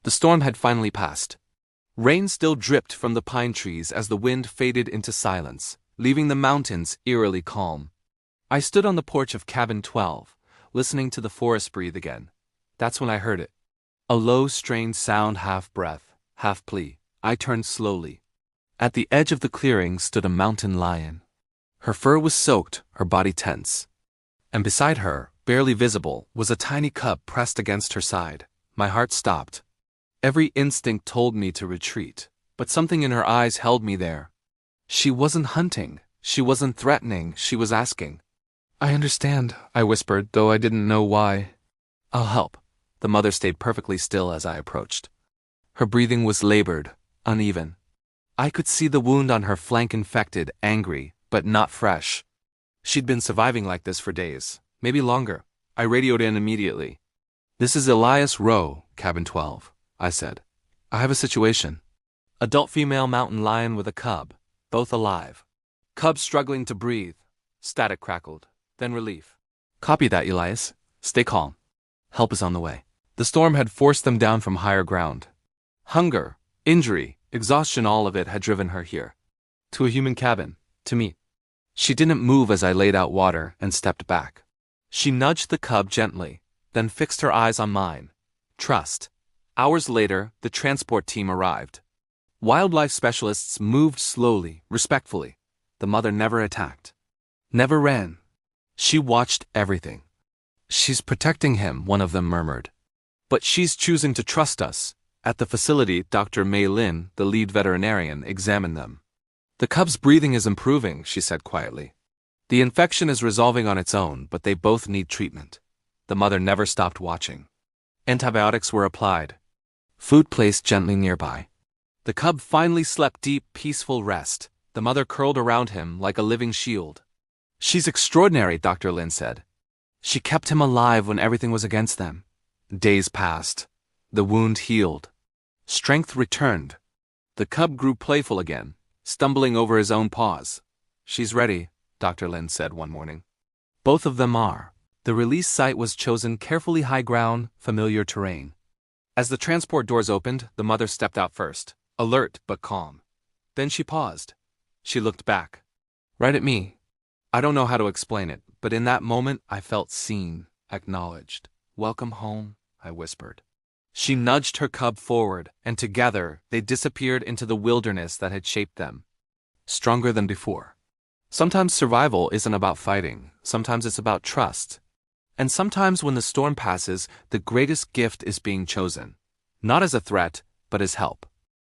The storm had finally passed. Rain still dripped from the pine trees as the wind faded into silence, leaving the mountains eerily calm. I stood on the porch of cabin 12, listening to the forest breathe again. That's when I heard it. A low, strained sound, half breath, half plea. I turned slowly. At the edge of the clearing stood a mountain lion. Her fur was soaked, her body tense. And beside her, barely visible, was a tiny cub pressed against her side. My heart stopped. Every instinct told me to retreat, but something in her eyes held me there. She wasn't hunting, she wasn't threatening, she was asking. "I understand," I whispered, though I didn't know why. "I'll help." The mother stayed perfectly still as I approached. Her breathing was labored, uneven. I could see the wound on her flank, infected, angry, but not fresh. She'd been surviving like this for days, maybe longer. I radioed in immediately. "This is Elias Rowe, cabin 12, I said. "I have a situation. Adult female mountain lion with a cub, both alive. Cub struggling to breathe." Static crackled, then relief. "Copy that, Elias. Stay calm. Help is on the way." The storm had forced them down from higher ground. Hunger, injury, exhaustion, all of it had driven her here. To a human cabin, to meet. She didn't move as I laid out water and stepped back. She nudged the cub gently, then fixed her eyes on mine. Trust. Hours later, the transport team arrived. Wildlife specialists moved slowly, respectfully. The mother never attacked. Never ran. She watched everything. "She's protecting him," one of them murmured. "But she's choosing to trust us." At the facility, Dr. Mei Lin, the lead veterinarian, examined them. "The cub's breathing is improving," she said quietly. "The infection is resolving on its own, but they both need treatment." The mother never stopped watching. Antibiotics were applied. Food placed gently nearby. The cub finally slept deep, peaceful rest. The mother curled around him like a living shield. "She's extraordinary," Dr. Lin said. "She kept him alive when everything was against them." Days passed. The wound healed. Strength returned. The cub grew playful again, stumbling over his own paws. "She's ready," Dr. Lin said one morning. Both of them are. The release site was chosen carefully, high ground, familiar terrain. As the transport doors opened, the mother stepped out first, alert but calm. Then she paused. She looked back. Right at me. I don't know how to explain it, but in that moment I felt seen, acknowledged. "Welcome home," I whispered. She nudged her cub forward, and together they disappeared into the wilderness that had shaped them. Stronger than before. Sometimes survival isn't about fighting. Sometimes it's about trust. And sometimes when the storm passes, the greatest gift is being chosen. Not as a threat, but as help.